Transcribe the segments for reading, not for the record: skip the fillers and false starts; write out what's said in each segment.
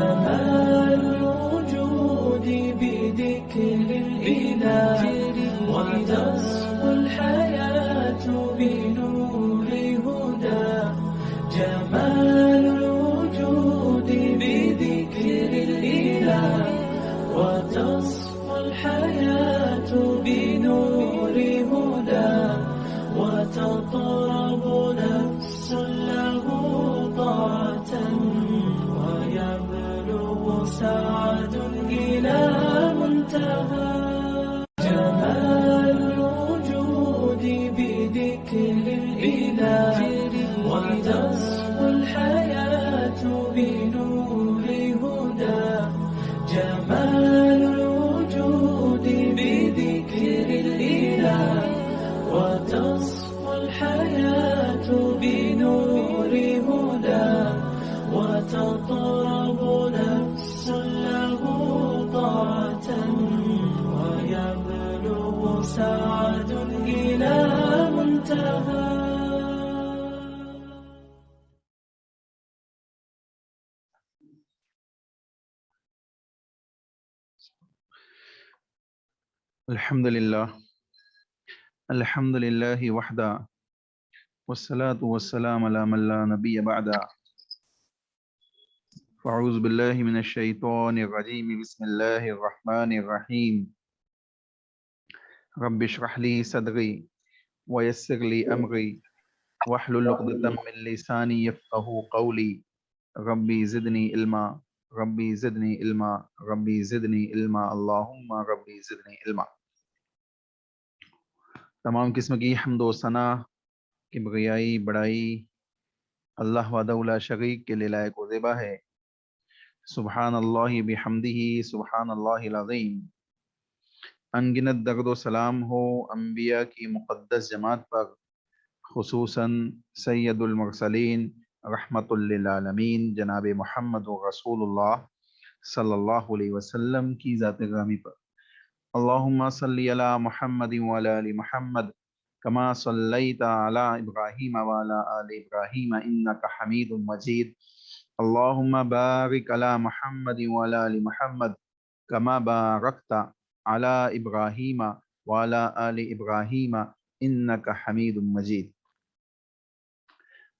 جمال الوجود بذكر الإله وتصفو الحياة بنور هدى. جمال الوجود بذكر الإله وتصفو الحياة بنور هدى. وتطرب نفس له طاعة ويبلغ سعد إلى منتهى. جمال الوجود بذكر الإله وتصفو الحياة بنور هدى. جمال الوجود بذكر الإله وتصفو الحياة بنور هدى. وتطرب نفس له طاعة ويبلغ سعد إلى منتهى. الحمد للہ وحدہ والصلاة والسلام علی من لا نبی بعدہ. فاعوذ باللہ من الشیطان الرجیم. بسم اللہ الرحمن الرحیم. رب اشرح لی صدری ویسر لی امری واحلل عقدۃ من لسانی یفقہوا قولی. ربی زدنی علما ربی زدنی علما ربی زدنی علما اللہم ربی زدنی علما. تمام قسم کی حمد و ثنا، کبریائی، بڑائی اللہ وحدہ لا شریک کے لیے لائق و زیبا ہے. سبحان اللہ بحمدہ سبحان اللہ العظیم. انگنت درد و سلام ہو انبیاء کی مقدس جماعت پر، خصوصاً سید المرسلین رحمت للعالمین جناب محمد و رسول اللہ صلی اللہ علیہ وسلم کی ذات گرامی پر. اللہم صلی علی محمد وعلی آل محمد کما صلیت علی ابراہیم وعلی آل ابراہیم انک حمید مجید. اللہم بارک علی محمد وعلی آل محمد کما بارکت علی ابراہیم وعلی آل ابراہیم انک حمید مجید.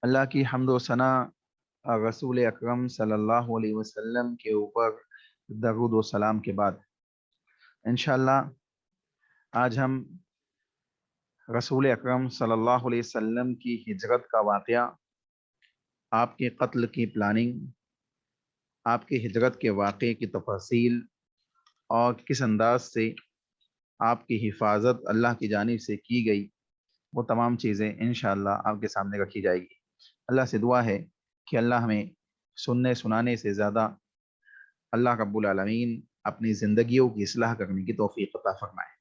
اللہ کی حمد و ثنا رسول اکرم صلی اللہ علیہ وسلم کے اوپر درود و سلام کے بعد، انشاءاللہ آج ہم رسول اکرم صلی اللہ علیہ وسلم کی ہجرت کا واقعہ، آپ کے قتل کی پلاننگ، آپ کے ہجرت کے واقعے کی تفاصیل اور کس انداز سے آپ کی حفاظت اللہ کی جانب سے کی گئی، وہ تمام چیزیں انشاءاللہ آپ کے سامنے رکھی جائے گی. اللہ سے دعا ہے کہ اللہ ہمیں سننے سنانے سے زیادہ اللہ رب العالمین اپنی زندگیوں کی اصلاح کرنے کی توفیق عطا فرمائے.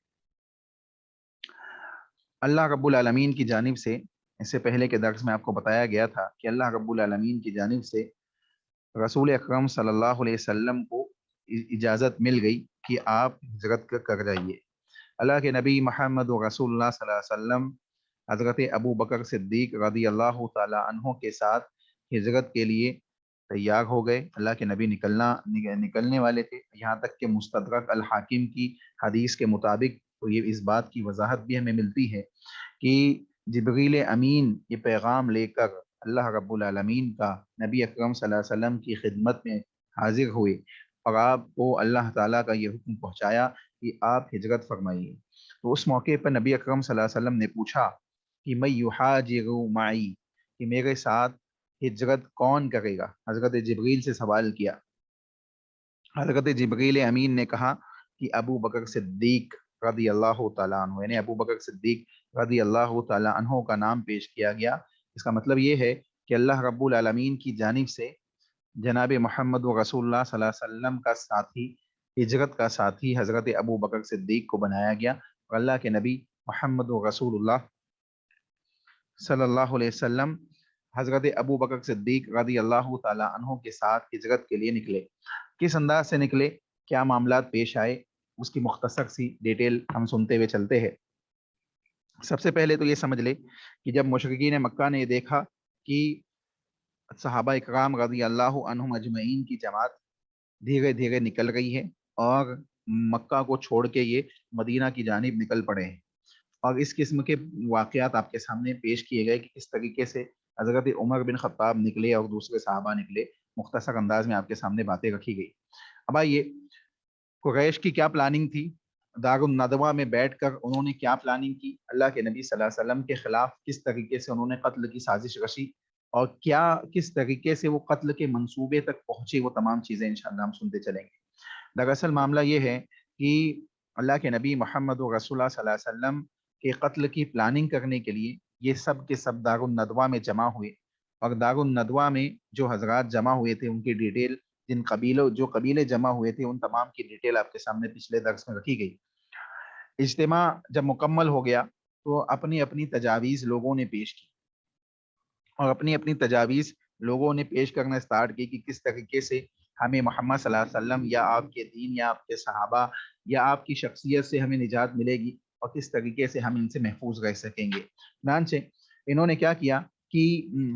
اللہ رب العالمین کی جانب سے، اس سے پہلے کے درس میں آپ کو بتایا گیا تھا کہ اللہ رب العالمین کی جانب سے رسول اکرم صلی اللہ علیہ وسلم کو اجازت مل گئی کہ آپ ہجرت کر جائیے. اللہ کے نبی محمد و رسول اللہ صلی اللہ علیہ وسلم حضرت ابو بکر صدیق رضی اللہ تعالی عنہ کے ساتھ ہجرت کے لیے تیار ہو گئے. اللہ کے نبی نکلنے والے تھے، یہاں تک کہ مستدرک الحاکم کی حدیث کے مطابق تو یہ اس بات کی وضاحت بھی ہمیں ملتی ہے کہ جبریل امین یہ پیغام لے کر اللہ رب العالمین کا نبی اکرم صلی اللہ علیہ وسلم کی خدمت میں حاضر ہوئے اور آپ کو اللہ تعالیٰ کا یہ حکم پہنچایا کہ آپ ہجرت فرمائیے. تو اس موقع پر نبی اکرم صلی اللہ علیہ وسلم نے پوچھا کہ میں یحاجر معی، کہ میرے ساتھ ہجرت کون کرے گا. حضرت جبریل سے سوال کیا. حضرت جبریل امین نے کہا کہ ابو بکر صدیق رضی اللہ تعالیٰ عنہ، یعنی ابو بکر صدیق رضی اللہ تعالیٰ عنہ کا نام پیش کیا گیا. اس کا مطلب یہ ہے کہ اللہ رب العالمین کی جانب سے جناب محمد و رسول اللہ صلی اللہ علیہ وسلم کا ساتھی، ہجرت کا ساتھی حضرت ابو بکر صدیق کو بنایا گیا، اور اللہ کے نبی محمد و رسول اللہ صلی اللہ علیہ وسلم حضرت ابو بکر صدیق رضی اللہ تعالیٰ عنہ کے ساتھ ہجرت کے لیے نکلے. کس انداز سے نکلے، کیا معاملات پیش آئے، اس کی مختصر سی ڈیٹیل ہم سنتے ہوئے چلتے ہیں. سب سے پہلے تو یہ سمجھ لے کہ جب مشرکین مکہ نے یہ دیکھا کہ صحابہ اکرام رضی اللہ عنہم اجمعین کی جماعت دھیرے دھیرے نکل رہی ہے اور مکہ کو چھوڑ کے یہ مدینہ کی جانب نکل پڑے ہیں۔ اور اس قسم کے واقعات آپ کے سامنے پیش کیے گئے کہ کس طریقے سے حضرت عمر بن خطاب نکلے اور دوسرے صحابہ نکلے، مختصر انداز میں آپ کے سامنے باتیں رکھی گئی۔ اب آئیے، قریش کی کیا پلاننگ تھی؟ دار الندوہ میں بیٹھ کر انہوں نے کیا پلاننگ کی؟ اللہ کے نبی صلی اللہ علیہ وسلم کے خلاف کس طریقے سے انہوں نے قتل کی سازش رچی، اور کیا کس طریقے سے وہ قتل کے منصوبے تک پہنچی، وہ تمام چیزیں انشاءاللہ ہم سنتے چلیں گے۔ دراصل معاملہ یہ ہے کہ اللہ کے نبی محمد و رسول اللہ صلی اللہ علیہ وسلم کے قتل کی پلاننگ کرنے کے لیے یہ سب کے سب دار الندوہ میں جمع ہوئے، اور دار الندوہ میں جو حضرات جمع ہوئے تھے ان کی ڈیٹیل، جو قبیلے جمع ہوئے تھے ان تمام کی ڈیٹیل آپ کے سامنے پچھلے درس میں رکھی گئی۔ اجتماع جب مکمل ہو گیا تو اپنی اپنی تجاویز لوگوں نے پیش کی، اور اپنی اپنی تجاویز لوگوں نے پیش کرنا سٹارٹ کی کہ کس طریقے سے ہمیں محمد صلی اللہ علیہ وسلم یا آپ کے دین یا آپ کے صحابہ یا آپ کی شخصیت سے ہمیں نجات ملے گی، اور کس طریقے سے ہم ان سے محفوظ رہ سکیں گے۔ چنانچہ انہوں نے کیا کیا کہ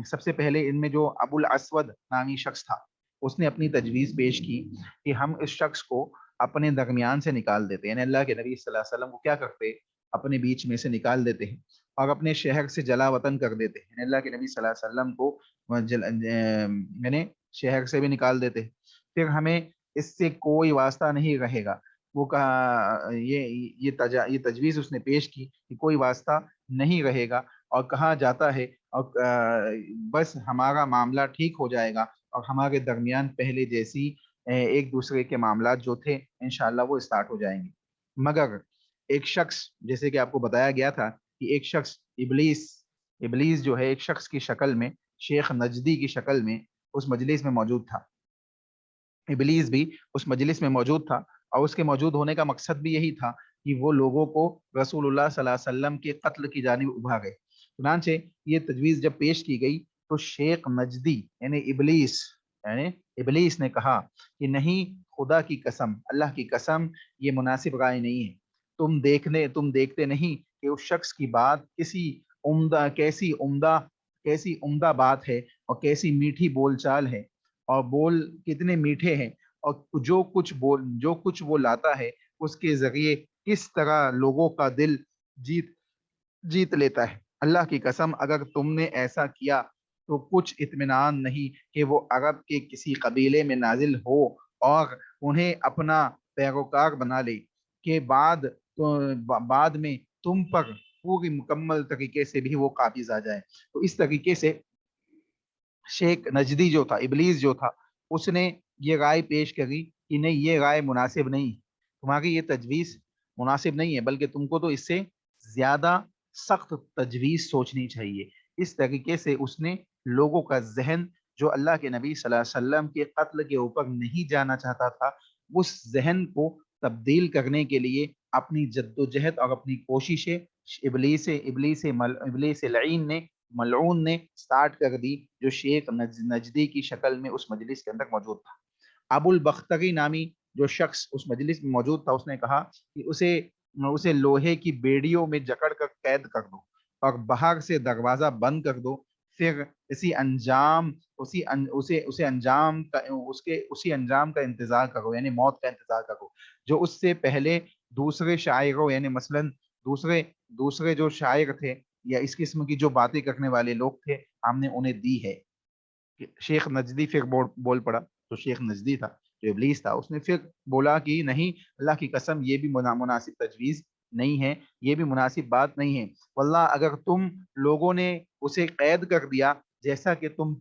سب سے پہلے ان میں جو ابو الاسود نامی شخص تھا اس نے اپنی تجویز پیش کی کہ ہم اس شخص کو اپنے درمیان سے نکال دیتے ہیں، یعنی اللہ کے نبی صلی اللہ علیہ وسلم کو کیا کرتے، اپنے بیچ میں سے نکال دیتے ہیں اور اپنے شہر سے جلا وطن کر دیتے ہیں، یعنی اللہ کے نبی صلی اللہ علیہ وسلم کو یعنی شہر سے بھی نکال دیتے ہیں، پھر ہمیں اس سے کوئی واسطہ نہیں رہے گا۔ وہ کہا یہ تجویز اس نے پیش کی کہ کوئی واسطہ نہیں رہے گا، اور کہا جاتا ہے اور بس ہمارا معاملہ ٹھیک ہو جائے گا، اور ہمارے درمیان پہلے جیسی ایک دوسرے کے معاملات جو تھے انشاءاللہ وہ اسٹارٹ ہو جائیں گے۔ مگر ایک شخص، جیسے کہ آپ کو بتایا گیا تھا کہ ایک شخص ابلیس جو ہے ایک شخص کی شکل میں، شیخ نجدی کی شکل میں اس مجلس میں موجود تھا۔ ابلیس بھی اس مجلس میں موجود تھا، اور اس کے موجود ہونے کا مقصد بھی یہی تھا کہ وہ لوگوں کو رسول اللہ صلی اللہ علیہ وسلم کے قتل کی جانب ابھارے۔ چنانچہ یہ تجویز جب پیش کی گئی تو شیخ نجدی یعنی ابلیس نے کہا کہ نہیں، خدا کی قسم، اللہ کی قسم، یہ مناسب رائے نہیں ہے۔ تم دیکھتے نہیں کہ اس شخص کی بات کیسی عمدہ بات ہے، اور کیسی میٹھی بول چال ہے، اور بول کتنے میٹھے ہیں، اور جو کچھ وہ لاتا ہے اس کے ذریعے کس طرح لوگوں کا دل جیت لیتا ہے۔ اللہ کی قسم، اگر تم نے ایسا کیا تو کچھ اطمینان نہیں کہ وہ عرب کے کسی قبیلے میں نازل ہو اور انہیں اپنا پیروکار بنا لے، کہ بعد میں تم پر پوری مکمل طریقے سے بھی وہ قابض آ جائے۔ تو اس طریقے سے شیخ نجدی جو تھا، ابلیس جو تھا، اس نے یہ رائے پیش کری کہ نہیں، یہ رائے مناسب نہیں، تمہاری یہ تجویز مناسب نہیں ہے، بلکہ تم کو تو اس سے زیادہ سخت تجویز سوچنی چاہیے۔ اس طریقے سے اس نے لوگوں کا ذہن، جو اللہ کے نبی صلی اللہ علیہ وسلم کے قتل کے اوپر نہیں جانا چاہتا تھا، اس ذہن کو تبدیل کرنے کے لیے اپنی جدوجہد اور اپنی کوششیں ابلیس ملعون نے سٹارٹ کر دی، جو شیخ نجدی کی شکل میں اس مجلس کے اندر موجود تھا۔ ابو البختری نامی جو شخص اس مجلس میں موجود تھا، اس نے کہا کہ اسے لوہے کی بیڑیوں میں جکڑ کر قید کر دو اور باہر سے دروازہ بند کر دو، پھر اسی انجام کا انتظار کرو، یعنی موت کا انتظار کرو، جو اس سے پہلے دوسرے شاعروں، یعنی مثلا دوسرے جو شاعر تھے یا اس قسم کی جو باتیں کرنے والے لوگ تھے، ہم نے انہیں دی ہے۔ شیخ نجدی پھر بول پڑا، جو شیخ نجدی تھا، جو ابلیس تھا، اس نے پھر بولا کہ نہیں، اللہ کی قسم، یہ بھی مناسب تجویز نہیں ہے، یہ بھی مناسب بات نہیں ہے، واللہ اگر تم لوگوں نے اسے قید کر دیا جیسا کہ تم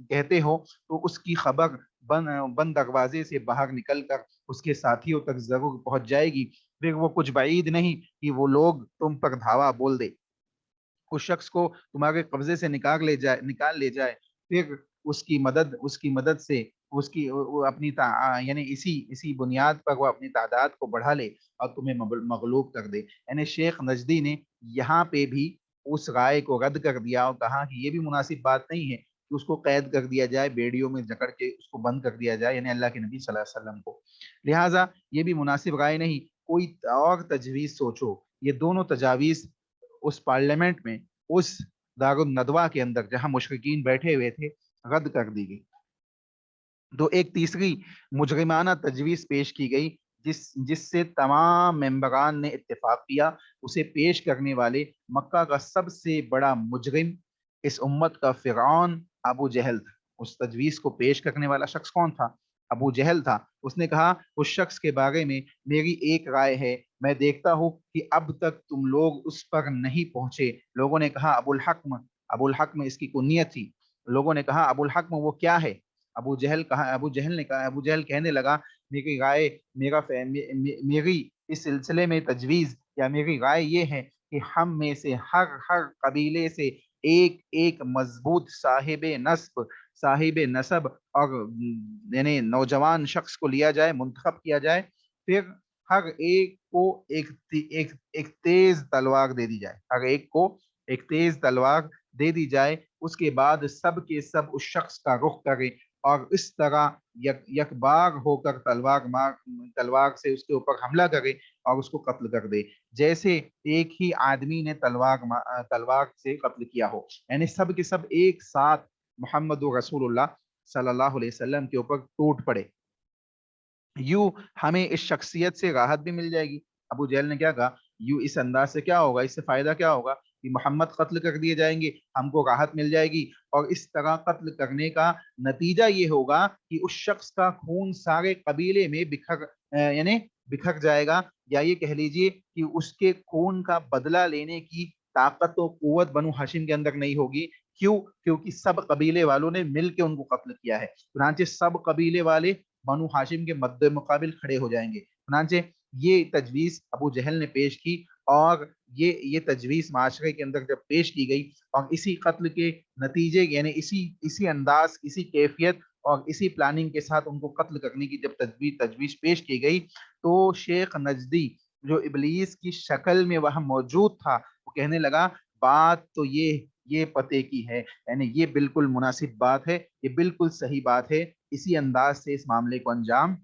کہتے ہو، تو اس کی خبر بند دروازے سے باہر نکل کر اس کے ساتھیوں تک ضرور پہنچ جائے گی، پھر وہ کچھ بعید نہیں کہ وہ لوگ تم پر دھاوا بول دے، اس شخص کو تمہارے قبضے سے نکال لے جائے، پھر اس کی مدد سے اپنی یعنی اسی بنیاد پر وہ اپنی تعداد کو بڑھا لے اور تمہیں مغلوب کر دے۔ یعنی شیخ نجدی نے یہاں پہ بھی اس رائے کو رد کر دیا اور کہا کہ یہ بھی مناسب بات نہیں ہے کہ اس کو قید کر دیا جائے، بیڑیوں میں جکڑ کے اس کو بند کر دیا جائے، یعنی اللہ کے نبی صلی اللہ علیہ وسلم کو، لہٰذا یہ بھی مناسب رائے نہیں، کوئی اور تجویز سوچو۔ یہ دونوں تجاویز اس پارلیمنٹ میں، اس دار الندوہ کے اندر جہاں مشرکین بیٹھے ہوئے تھے، رد کر دی گئی۔ تو ایک تیسری مجرمانہ تجویز پیش کی گئی جس سے تمام ممبران نے اتفاق کیا. اسے پیش کرنے والے مکہ کا سب سے بڑا مجرم، اس امت کا فرعون ابو جہل تھا. اس تجویز کو پیش کرنے والا شخص کون تھا؟ ابو جہل تھا. اس نے کہا اس شخص کے بارے میں میری ایک رائے ہے، میں دیکھتا ہوں کہ اب تک تم لوگ اس پر نہیں پہنچے. لوگوں نے کہا ابو الحکم. ابو الحکم اس کی کنیت تھی. لوگوں نے کہا ابو الحکم وہ کیا ہے؟ ابو جہل نے کہا، ابو جہل کہنے لگا میری رائے میری اس سلسلے میں تجویز یا میری رائے یہ ہے کہ ہم میں سے ہر قبیلے سے ایک ایک مضبوط صاحب نسب اور یعنی نوجوان شخص کو لیا جائے، منتخب کیا جائے. پھر ہر ایک کو ایک تیز تلوار دے دی جائے. ہر ایک کو ایک تیز تلوار دے دی جائے. اس کے بعد سب کے سب اس شخص کا رخ کرے اور اس طرح یکبار ہو کر تلوار سے اس کے اوپر حملہ کرے اور اس کو قتل کر دے، جیسے ایک ہی آدمی نے تلوار سے قتل کیا ہو. یعنی سب کے سب ایک ساتھ محمد رسول اللہ صلی اللہ علیہ وسلم کے اوپر ٹوٹ پڑے. یوں ہمیں اس شخصیت سے راحت بھی مل جائے گی. ابو جہل نے کیا کہا؟ یوں اس انداز سے کیا ہوگا، اس سے فائدہ کیا ہوگا کہ محمد قتل کر دیے جائیں گے، ہم کو راحت مل جائے گی. اور اس طرح قتل کرنے کا نتیجہ یہ ہوگا کہ اس شخص کا خون سارے قبیلے میں بکھر جائے گا، یا یہ کہہ لیجئے کہ اس کے خون کا بدلہ لینے کی طاقت و قوت بنو ہاشم کے اندر نہیں ہوگی. کیوں؟ کیونکہ سب قبیلے والوں نے مل کے ان کو قتل کیا ہے. چنانچہ سب قبیلے والے بنو ہاشم کے مد مقابل کھڑے ہو جائیں گے. چنانچہ یہ تجویز ابو جہل نے پیش کی، اور یہ تجویز معاشرے کے اندر جب پیش کی گئی اور اسی قتل کے نتیجے یعنی اسی انداز، اسی کیفیت اور اسی پلاننگ کے ساتھ ان کو قتل کرنے کی جب تجویز پیش کی گئی، تو شیخ نجدی جو ابلیس کی شکل میں وہاں موجود تھا، وہ کہنے لگا بات تو یہ پتے کی ہے، یعنی یہ بالکل مناسب بات ہے، یہ بالکل صحیح بات ہے، اسی انداز سے اس معاملے کو انجام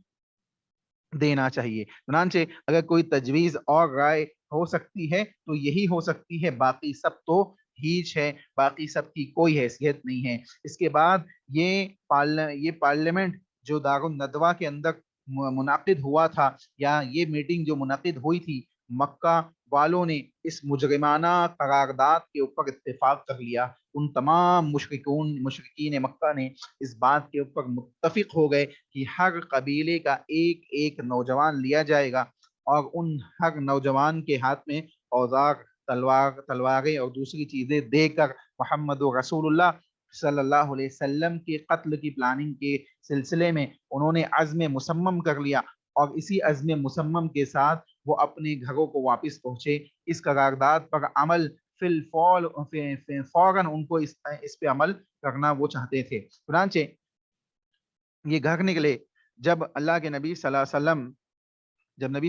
دینا چاہیے. چنانچہ اگر کوئی تجویز اور رائے ہو سکتی ہے تو یہی ہو سکتی ہے، باقی سب تو ہیچ ہے، باقی سب کی کوئی حیثیت نہیں ہے. اس کے بعد یہ پارلیمنٹ جو دارالندوہ کے اندر منعقد ہوا تھا، یا یہ میٹنگ جو منعقد ہوئی تھی، مکہ والوں نے اس مجرمانہ قرارداد کے اوپر اتفاق کر لیا. ان تمام مشرکین مکہ نے اس بات کے اوپر متفق ہو گئے کہ ہر قبیلے کا ایک ایک نوجوان لیا جائے گا، اور ان ہر نوجوان کے ہاتھ میں اوزار، تلواریں اور دوسری چیزیں دے کر محمد رسول اللہ صلی اللہ علیہ وسلم کے قتل کی پلاننگ کے سلسلے میں انہوں نے عزم مصمم کر لیا. اور اسی عزم مصمم کے ساتھ وہ اپنے گھروں کو واپس پہنچے. اس قرارداد پر عمل فوراً ان کو اس پہ عمل کرنا وہ چاہتے تھے. چنانچہ یہ گھر نکلے جب اللہ کے نبی صلی اللہ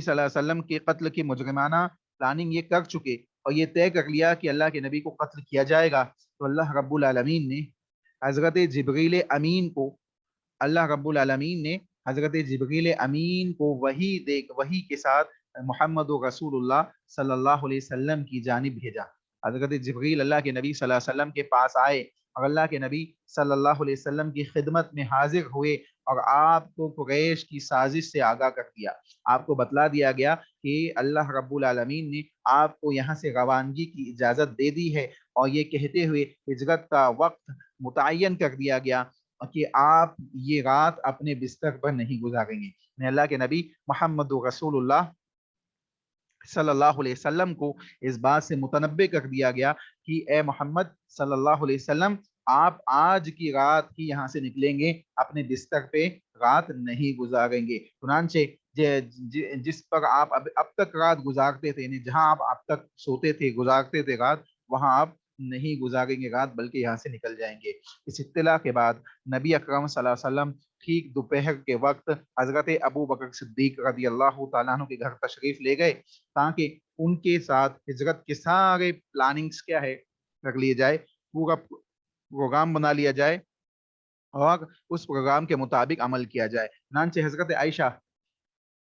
علیہ وسلم کے قتل کی مجرمانہ پلاننگ یہ کر چکے اور یہ طے کر لیا کہ اللہ کے نبی کو قتل کیا جائے گا، تو اللہ رب العالمین نے حضرت جبریل امین کو وحی کے ساتھ محمد رسول اللہ صلی اللہ علیہ وسلم کی جانب بھیجا. حضرت جبریل اللہ کے نبی صلی اللہ علیہ وسلم کے پاس آئے اور اللہ کے نبی صلی اللہ علیہ وسلم کی خدمت میں حاضر ہوئے، اور آپ کو قریش کی سازش سے آگاہ کر دیا. آپ کو بتلا دیا گیا کہ اللہ رب العالمین نے آپ کو یہاں سے روانگی کی اجازت دے دی ہے، اور یہ کہتے ہوئے ہجرت کا وقت متعین کر دیا گیا کہ آپ یہ رات اپنے بستر پر نہیں گزاریں گے. اللہ کے نبی محمد رسول اللہ صلی اللہ علیہ وسلم کو اس بات سے متنبع کر دیا گیا کہ اے محمد صلی اللہ علیہ وسلم، آپ آج کی رات ہی یہاں سے نکلیں گے، اپنے بستر پہ رات نہیں گزاریں گے. چنانچہ جس پر آپ اب تک رات گزارتے تھے، یعنی جہاں آپ اب تک سوتے تھے، گزارتے تھے رات، وہاں آپ نہیں گزاریں گے رات، بلکہ یہاں سے نکل جائیں گے. اس اطلاع کے بعد نبی اکرم صلی اللہ علیہ وسلم ٹھیک دوپہر کے وقت حضرت ابو بکر صدیق رضی اللہ تعالیٰ عنہ کے گھر تشریف لے گئے، تاکہ ان کے ساتھ ہجرت کے سارے پلاننگز کیا ہے کر لیے جائے، پورا پروگرام بنا لیا جائے اور اس پروگرام کے مطابق عمل کیا جائے. چنانچہ حضرت عائشہ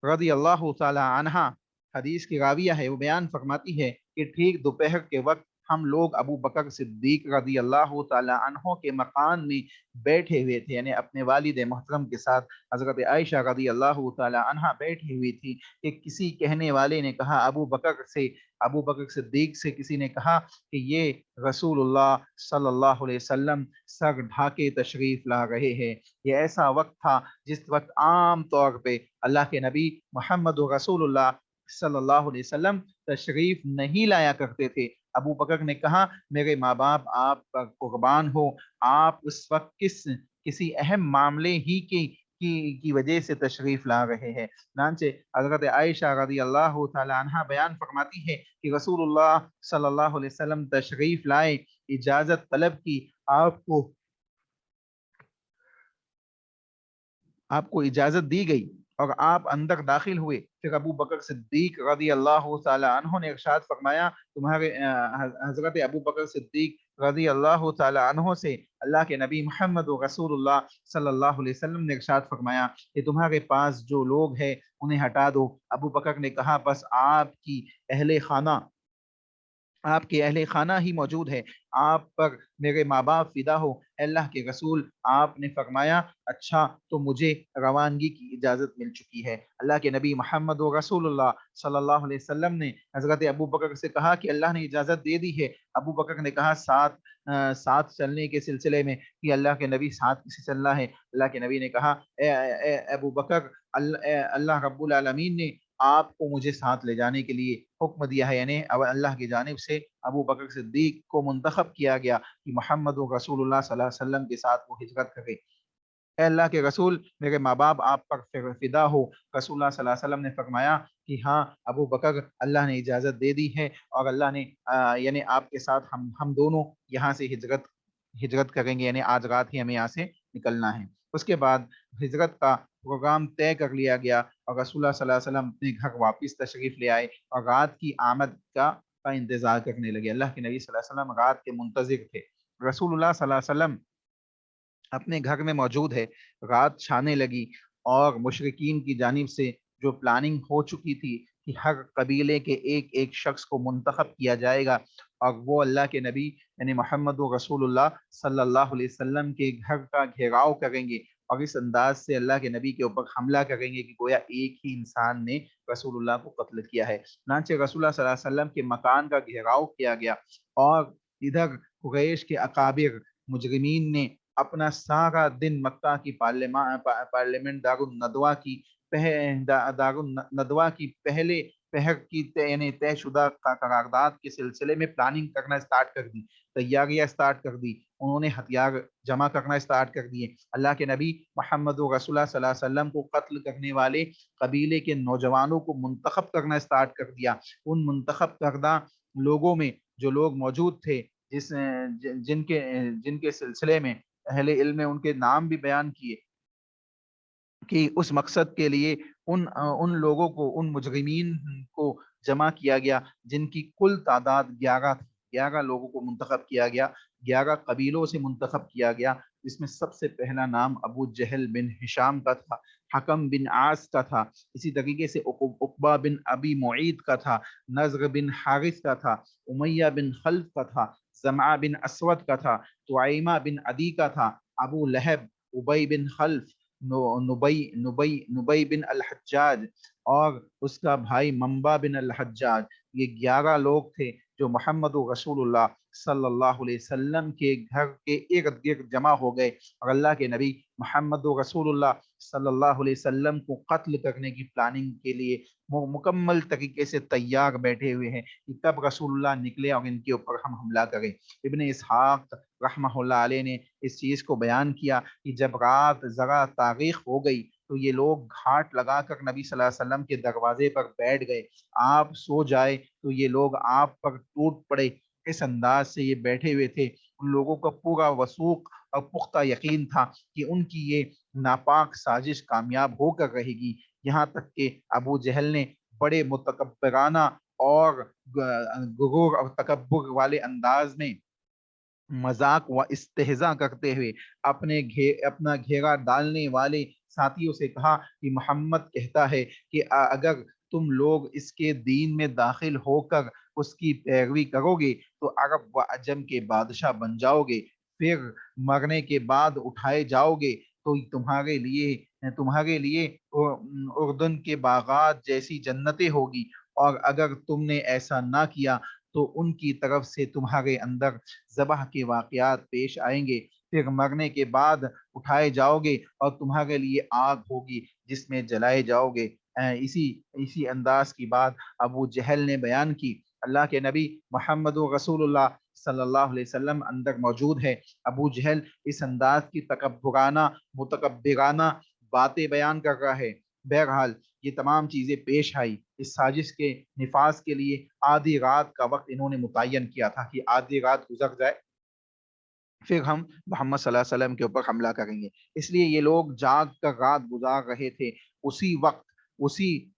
رضی اللہ تعالی عنہا حدیث کی راویہ ہے، وہ بیان فرماتی ہے کہ ٹھیک دوپہر کے وقت ہم لوگ ابو بکر صدیق رضی اللہ تعالی عنہ کے مکان میں بیٹھے ہوئے تھے، یعنی اپنے والد محترم کے ساتھ حضرت عائشہ رضی اللہ تعالی عنہ بیٹھی ہوئی تھی کہ کسی کہنے والے نے کہا، ابو بکر صدیق سے کسی نے کہا کہ یہ رسول اللہ صلی اللہ علیہ وسلم سر ڈھاکے تشریف لا رہے ہیں۔ یہ ایسا وقت تھا جس وقت عام طور پہ اللہ کے نبی محمد رسول اللہ صلی اللہ علیہ وسلم تشریف نہیں لایا کرتے تھے۔ ابو بکر نے کہا، میرے ماں باپ آپ پر قربان ہو، آپ اس وقت کسی اہم معاملے ہی کی وجہ سے تشریف لا رہے ہیں۔ چنانچہ حضرت عائشہ رضی اللہ تعالی عنہ بیان فرماتی ہے کہ رسول اللہ صلی اللہ علیہ وسلم تشریف لائے، اجازت طلب کی، آپ کو اجازت دی گئی اور آپ اندر داخل ہوئے۔ پھر ابو بکر صدیق رضی اللہ تعالی عنہ نے ارشاد فرمایا، حضرت ابو بکر صدیق رضی اللہ تعالی عنہ سے اللہ کے نبی محمد رسول اللہ صلی اللہ علیہ وسلم نے ارشاد فرمایا کہ تمہارے پاس جو لوگ ہیں انہیں ہٹا دو۔ ابو بکر نے کہا، بس آپ کے اہل خانہ ہی موجود ہے، آپ پر میرے ماں باپ فدا ہو۔ اللہ کے رسول، آپ نے فرمایا، اچھا تو مجھے روانگی کی اجازت مل چکی ہے۔ اللہ کے نبی محمد و رسول اللہ صلی اللہ علیہ وسلم نے حضرت ابو بکر سے کہا کہ اللہ نے اجازت دے دی ہے۔ ابو بکر نے کہا، ساتھ چلنے کے سلسلے میں کہ اللہ کے نبی ساتھ کسی چلنا ہے؟ اللہ کے نبی نے کہا، اے ابو بکر، اللہ رب العالمین نے آپ کو مجھے ساتھ لے جانے کے لیے حکم دیا ہے، یعنی اللہ کی جانب سے ابو بکر صدیق کو منتخب کیا گیا کہ محمد رسول اللہ صلی اللہ علیہ وسلم کے ساتھ وہ ہجرت کرے۔ اے اللہ کے رسول، میرے ماں باپ آپ پر فدا ہو۔ رسول اللہ صلی اللہ علیہ وسلم نے فرمایا کہ ہاں ابو بکر، اللہ نے اجازت دے دی ہے اور اللہ نے یعنی آپ کے ساتھ ہم دونوں یہاں سے ہجرت کریں گے، یعنی آج رات ہی ہمیں یہاں سے نکلنا ہے۔ اس کے بعد ہجرت کا پروگرام طے کر لیا گیا اور رسول اللہ صلی اللہ علیہ وسلم اپنے گھر واپس تشریف لے آئے اور رات کی آمد کا انتظار کرنے لگے۔ اللہ کے نبی صلی اللہ علیہ وسلم رات کے منتظر تھے۔ رسول اللہ صلی اللہ علیہ وسلم اپنے گھر میں موجود ہے، رات چھانے لگی اور مشرکین کی جانب سے جو پلاننگ ہو چکی تھی کہ ہر قبیلے کے ایک ایک شخص کو منتخب کیا جائے گا اور وہ اللہ کے نبی یعنی محمد رسول اللہ صلی اللہ علیہ وسلم کے گھر کا گھیراؤ کریں گے اور اس انداز سے اللہ کے نبی کے اوپر حملہ کریں گے کہ گویا ایک ہی انسان نے رسول اللہ کو قتل کیا ہے۔ چنانچہ رسول اللہ صلی اللہ علیہ وسلم کے مکان کا گھیراؤ کیا گیا اور ادھر قریش کے اکابر مجرمین نے اپنا سارا دن مکہ کی پارلیمنٹ دار الندوہ کی پہلے پہر کی یعنی طے شدہ قرارداد کے سلسلے میں پلاننگ کرنا اسٹارٹ کر دی، تیاریاں اسٹارٹ کر دی، انہوں نے ہتھیار جمع کرنا اسٹارٹ کر دیے۔ اللہ کے نبی محمد رسول اللہ صلی اللہ علیہ وسلم کو قتل کرنے والے قبیلے کے نوجوانوں کو منتخب کرنا اسٹارٹ کر دیا۔ ان منتخب کردہ لوگوں میں جو لوگ موجود تھے جن کے سلسلے میں اہل علم نے ان کے نام بھی بیان کیے کہ اس مقصد کے لیے ان لوگوں کو، ان مجرمین کو جمع کیا گیا جن کی کل تعداد 11 لوگوں کو منتخب کیا گیا، 11 قبیلوں سے منتخب کیا گیا، جس میں سب سے پہلا نام ابو جہل بن ہشام کا تھا، حکم بن عاص کا تھا، اسی طریقے سے عقبہ بن ابی معید کا تھا، نضر بن حارث کا تھا، امیہ بن خلف کا تھا، زمعہ بن اسود کا تھا، طعیمہ بن عدی کا تھا، ابو لہب، ابی بن خلف، نبی بن الحجاج اور اس کا بھائی منبع بن الحجاج۔ یہ 11 لوگ تھے جو محمد رسول اللہ صلی اللہ علیہ وسلم کے گھر کے ارد گرد جمع ہو گئے اور اللہ کے نبی محمد رسول اللہ صلی اللہ علیہ وسلم کو قتل کرنے کی پلاننگ کے لیے مکمل طریقے سے تیار بیٹھے ہوئے ہیں کہ کب رسول اللہ نکلے اور ان کے اوپر ہم حملہ کریں۔ ابن اسحاق رحمہ اللہ علیہ نے اس چیز کو بیان کیا کہ جب رات ذرا تاریخ ہو گئی تو یہ لوگ گھاٹ لگا کر نبی صلی اللہ علیہ وسلم کے دروازے پر بیٹھ گئے، آپ سو جائے تو یہ لوگ آپ پر ٹوٹ پڑے، اس انداز سے یہ بیٹھے ہوئے تھے۔ ان لوگوں کا پورا وثوق اور پختہ یقین تھا کہ ان کی یہ ناپاک سازش کامیاب ہو کر رہے گی، یہاں تک کہ ابو جہل نے بڑے متکبرانہ اور غرور اور تکبر والے انداز میں مذاق و استہزاء کرتے ہوئے اپنا گھیرا ڈالنے والے ساتھیوں سے کہا کہ محمد کہتا ہے کہ اگر تم لوگ اس کے دین میں داخل ہو کر اس کی پیروی کرو گے تو عرب و عجم کے بادشاہ بن جاؤ گے، پھر مرنے کے بعد اٹھائے جاؤ گے تو تمہارے لیے اردن کے باغات جیسی جنتیں ہوگی، اور اگر تم نے ایسا نہ کیا تو ان کی طرف سے تمہارے اندر ذبح کے واقعات پیش آئیں گے، پھر مرنے کے بعد اٹھائے جاؤ گے اور تمہارے لیے آگ ہوگی جس میں جلائے جاؤ گے۔ اسی انداز کی بات ابو جہل نے بیان کی۔ اللہ کے نبی محمد رسول اللہ صلی اللہ علیہ وسلم اندر موجود ہے۔ ابو جہل اس انداز کی متکبرانہ باتیں بیان کر رہا ہے۔ بہرحال یہ تمام چیزیں پیش آئی۔ اس سازش کے نفاذ کے لیے آدھی رات کا وقت انہوں نے متعین کیا تھا کہ آدھی رات گزر جائے پھر ہم محمد صلی اللہ علیہ وسلم کے اوپر حملہ کریں گے۔ اس لیے یہ لوگ جاگ کر رات گزار رہے تھے،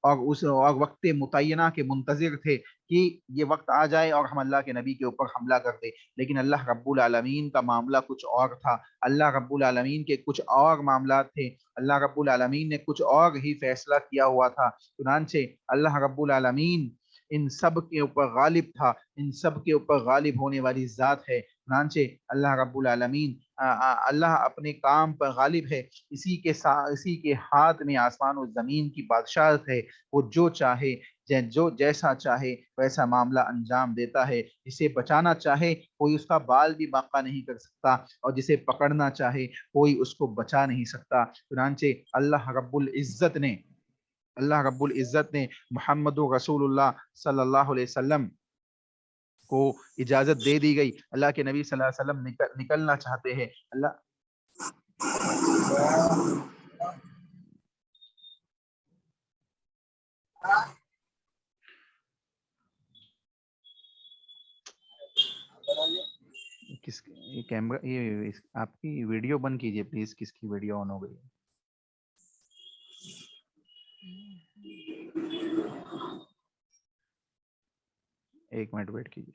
اور وقت متعینہ کے منتظر تھے کہ یہ وقت آ جائے اور ہم اللہ کے نبی کے اوپر حملہ کر دیں۔ لیکن اللہ رب العالمین کا معاملہ کچھ اور تھا، اللہ رب العالمین کے کچھ اور معاملات تھے، اللہ رب العالمین نے کچھ اور ہی فیصلہ کیا ہوا تھا۔ چنانچہ اللہ رب العالمین ان سب کے اوپر غالب تھا، ان سب کے اوپر غالب ہونے والی ذات ہے۔ چنانچہ اللہ رب العالمین اللہ اپنے کام پر غالب ہے، اسی کے ہاتھ میں آسمان و زمین کی بادشاہت ہے، وہ جو چاہے جو جیسا چاہے ویسا معاملہ انجام دیتا ہے، جسے بچانا چاہے کوئی اس کا بال بھی باقی نہیں کر سکتا، اور جسے پکڑنا چاہے کوئی اس کو بچا نہیں سکتا۔ چنانچہ اللہ رب العزت نے محمد رسول اللہ صلی اللہ علیہ وسلم کو اجازت دے دی گئی۔ اللہ کے نبی صلی اللہ علیہ وسلم نکلنا چاہتے ہیں، یہ کیمرہ، یہ آپ کی ویڈیو بند کیجئے پلیز، کس کی ویڈیو آن ہو گئی ہے؟ ایک منٹ ویٹ کیجئے۔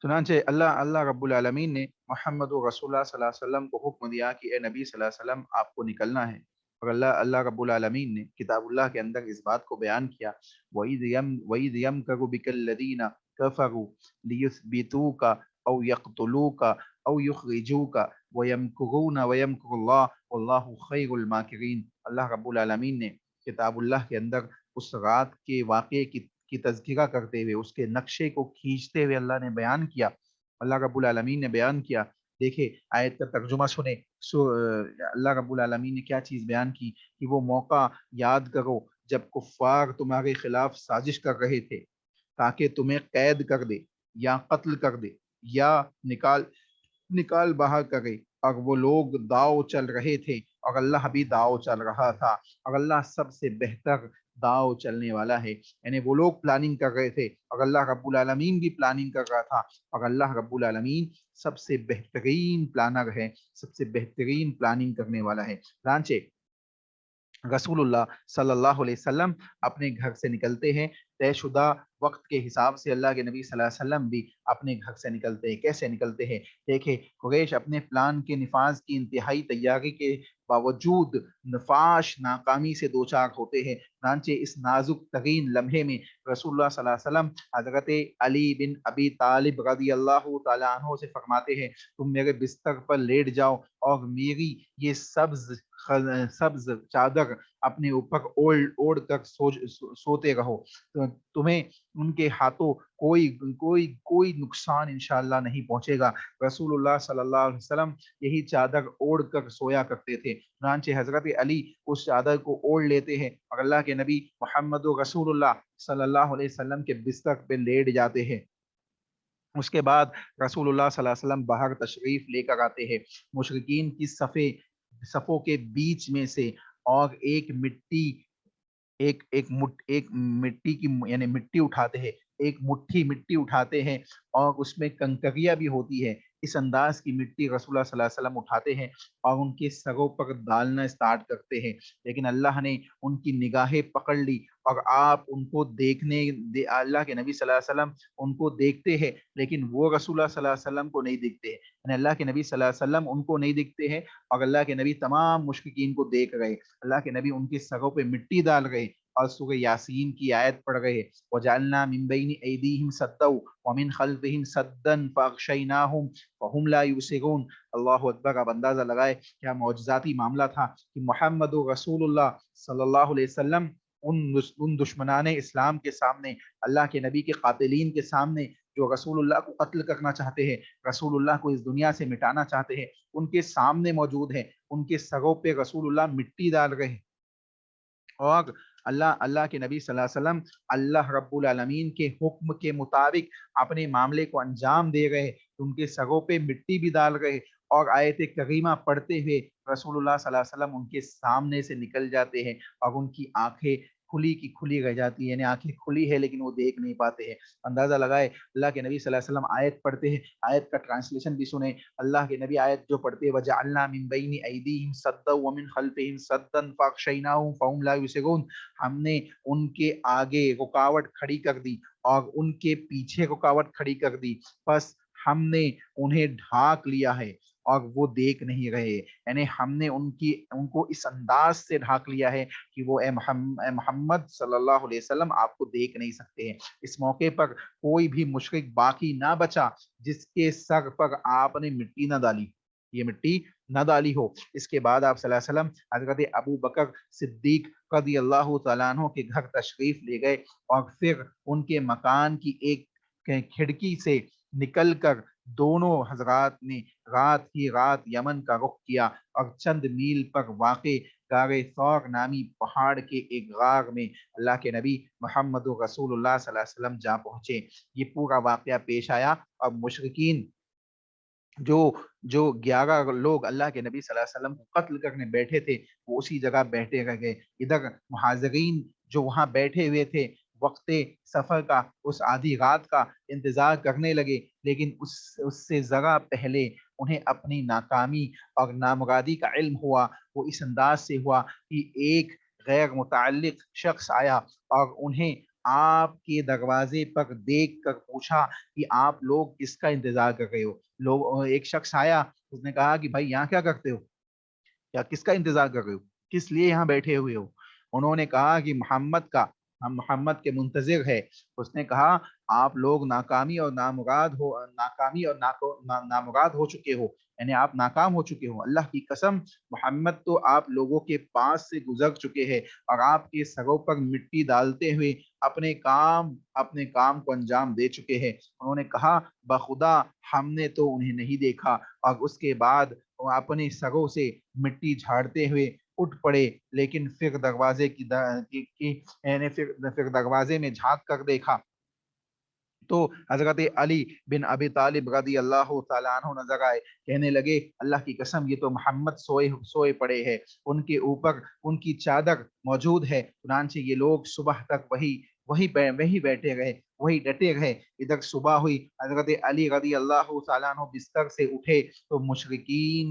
چنانچہ اللہ رب العالمین نے محمد رسول اللہ صلی اللہ علیہ وسلم کو حکم دیا کہ اے نبی صلی اللہ علیہ وسلم آپ کو نکلنا ہے، اور اللہ رب العالمین نے کتاب اللہ کے اندر اس بات کو بیان کیا، وَإِذْ يَمْكَرُ بِكَ الَّذِينَ كَفَرُوا لِيُثْبِتُوكَ أَوْ يَقْتُلُوكَ أَوْ يُخْرِجُوكَ وَيَمْكُرُونَ وَيَمْكُرُ اللَّهُ وَاللَّهُ خَيْرُ الْمَاكِرِينَ۔ اللہ رب العالمین نے کتاب اللہ کے اندر اس رات کے واقعے کی تذکرہ کرتے ہوئے، اس کے نقشے کو کھینچتے ہوئے اللہ نے بیان کیا، اللہ رب العالمین نے بیان کیا۔ دیکھیں آیت کا ترجمہ سنیں، اللہ رب العالمین نے کیا چیز بیان کی کہ وہ موقع یاد کرو جب کفار تمہارے خلاف سازش کر رہے تھے تاکہ تمہیں قید کر دے یا قتل کر دے یا نکال باہر کرے، اور وہ لوگ داؤ چل رہے تھے اور اللہ بھی داؤ چل رہا تھا، اور اللہ سب سے بہتر داؤ چلنے والا ہے۔ یعنی وہ لوگ پلاننگ کر رہے تھے اور اللہ رب العالمین بھی پلاننگ کر رہا تھا، اور اللہ رب العالمین سب سے بہترین پلانر ہے، سب سے بہترین پلاننگ کرنے والا ہے۔ چنانچہ رسول اللہ صلی اللہ علیہ وسلم اپنے گھر سے نکلتے ہیں، طے شدہ وقت کے حساب سے اللہ کے نبی صلی اللہ علیہ وسلم بھی اپنے گھر سے نکلتے ہیں۔ کیسے نکلتے ہیں؟ دیکھیں قریش اپنے پلان کے نفاذ کی انتہائی تیاری کے باوجود ناکامی سے دوچار ہوتے ہیں۔ چنانچہ اس نازک ترین لمحے میں رسول اللہ صلی اللہ علیہ وسلم حضرت علی بن ابی طالب رضی اللہ تعالیٰ عنہ سے فرماتے ہیں تم میرے بستر پر لیٹ جاؤ اور میری یہ سبز چادر اپنے اوپر اوڑھ کر سوتے رہو، تمہیں ان کے ہاتھوں کوئی نقصان انشاءاللہ نہیں پہنچے گا۔ رسول اللہ صلی اللہ علیہ وسلم یہی چادر اوڑھ کر سویا کرتے تھے۔ چنانچہ حضرت علی اس چادر کو اوڑھ لیتے ہیں اور اللہ کے نبی محمد رسول اللہ صلی اللہ علیہ وسلم کے بستر پہ لیٹ جاتے ہیں۔ اس کے بعد رسول اللہ صلی اللہ علیہ وسلم باہر تشریف لے کر آتے ہیں، مشرکین کی صفوں کے بیچ میں سے، اور ایک مٹی کی یعنی مٹی اٹھاتے ہیں، ایک مٹھی مٹی اٹھاتے ہیں اور اس میں کنکریاں بھی ہوتی ہے، اس انداز کی مٹی رسول اللہ صلی اللہ علیہ وسلم اٹھاتے ہیں اور ان کے سروں پر ڈالنا اسٹارٹ کرتے ہیں، لیکن اللہ نے ان کی نگاہیں پکڑ لی اور آپ ان کو اللہ کے نبی صلی اللہ علیہ وسلم ان کو دیکھتے ہیں، لیکن وہ رسول اللہ صلی اللہ علیہ وسلم کو نہیں دیکھتے ہیں، یعنی اللہ کے نبی صلی اللہ علیہ وسلم ان کو نہیں دیکھتے ہیں اور اللہ کے نبی تمام مشرکین کو دیکھ رہے، اللہ کے نبی ان کے سروں پہ مٹی ڈال رہے اور سورہ یاسین کی آیت پڑھ رہے، وَجَعَلْنَا مِن بَيْنِ أَيْدِيهِمْ سَدًّا وَمِنْ خَلْفِهِمْ سَدًّا فَأَغْشَيْنَاهُمْ فَهُمْ لَا يُبْصِرُونَ۔ اللہ اکبر، آپ اندازہ لگائے کیا معجزاتی معاملہ تھا کہ محمد رسول اللہ صلی اللہ علیہ وسلم ان دشمنان اسلام کے سامنے، اللہ کے نبی کے قاتلین کے سامنے جو رسول اللہ کو قتل کرنا چاہتے ہیں، رسول اللہ کو اس دنیا سے مٹانا چاہتے ہیں، ان کے سامنے موجود ہیں، ان کے سروں پہ رسول اللہ مٹی ڈال رہے ہیں اور اللہ کے نبی صلی اللہ علیہ وسلم اللہ رب العالمین کے حکم کے مطابق اپنے معاملے کو انجام دے رہے، ان کے سروں پہ مٹی بھی ڈال رہے اور آیت کریمہ پڑھتے ہوئے رسول اللہ صلی اللہ علیہ وسلم ان کے سامنے سے نکل جاتے ہیں اور ان کی آنکھیں کھلی کی کھلی رہ جاتی ہے، یعنی آنکھیں کھلی ہے لیکن وہ دیکھ نہیں پاتے ہیں۔ اندازہ لگائے اللہ کے نبی صلی اللہ علیہ وسلم آیت پڑھتے ہیں، آیت کا ٹرانسلیشن بھی سنیں، اللہ کے نبی آیت جو پڑھتے ہیں وَجَعَلْنَا مِن بَيْنِ أَيْدِيهِمْ سَدًّا وَمِنْ خَلْفِهِمْ سَدًّا فَأَغْشَيْنَاهُمْ فَهُمْ لَا يُبْصِرُونَ، ہم نے ان کے آگے رکاوٹ کھڑی کر دی اور ان کے پیچھے رکاوٹ کھڑی کر دی، بس ہم نے انہیں ڈھانک لیا ہے اور وہ دیکھ نہیں رہے، یعنی ہم نے ان کو اس انداز سے ڈھانک لیا ہے کہ وہ اے محمد صلی اللہ علیہ وسلم آپ کو دیکھ نہیں سکتے ہیں۔ اس موقع پر کوئی بھی مشرک باقی نہ بچا جس کے سر پر آپ نے مٹی نہ ڈالی، یہ مٹی نہ ڈالی ہو۔ اس کے بعد آپ صلی اللہ علیہ وسلم حضرت ابو بکر صدیق رضی اللہ تعالیٰ عنہ کے گھر تشریف لے گئے اور پھر ان کے مکان کی ایک کھڑکی سے نکل کر دونوں حضرات نے رات یمن کا رخ کیا اور چند میل پر واقع غار ثور نامی پہاڑ کے ایک غار میں اللہ کے نبی محمد رسول اللہ صلی اللہ علیہ وسلم جا پہنچے۔ یہ پورا واقعہ پیش آیا اور مشرکین جو 11 لوگ اللہ کے نبی صلی اللہ علیہ وسلم کو قتل کرنے بیٹھے تھے وہ اسی جگہ بیٹھے رہ گئے، ادھر مہاجرین جو وہاں بیٹھے ہوئے تھے وقت سفر کا اس آدھی رات کا انتظار کرنے لگے، لیکن اس سے ذرا پہلے انہیں اپنی ناکامی اور نامرادی کا علم ہوا، وہ اس انداز سے ہوا کہ ایک غیر متعلق شخص آیا اور انہیں آپ کے دروازے پر دیکھ کر پوچھا کہ آپ لوگ کس کا انتظار کر رہے ہو۔ ایک شخص آیا، اس نے کہا کہ بھائی یہاں کیا کرتے ہو، یا کس کا انتظار کر رہے ہو، کس لیے یہاں بیٹھے ہوئے ہو؟ انہوں نے کہا کہ محمد کا، ہم محمد کے منتظر ہے۔ اس نے کہا آپ لوگ ناکامی اور نامراد ہو چکے ہو، یعنی آپ ناکام ہو چکے ہو، اللہ کی قسم محمد تو آپ لوگوں کے پاس سے گزر چکے ہیں اور آپ کے سروں پر مٹی ڈالتے ہوئے اپنے کام کو انجام دے چکے ہیں۔ انہوں نے کہا بخدا ہم نے تو انہیں نہیں دیکھا، اور اس کے بعد وہ اپنے سروں سے مٹی جھاڑتے ہوئے اٹھ پڑے، لیکن پھر دروازے میں جھانک کر دیکھا تو حضرت علی بن ابی طالب رضی اللہ تعالیٰ عنہ نظر آئے، کہنے لگے اللہ کی قسم یہ تو محمد سوئے پڑے ہیں، ان کے اوپر ان کی چادر موجود ہے۔ چنانچہ یہ لوگ صبح تک وہی بیٹھے رہے، وہی ڈٹے رہے۔ ادھر صبح ہوئی، حضرت علی رضی اللہ تعالیٰ عنہ بستر سے اٹھے تو مشرکین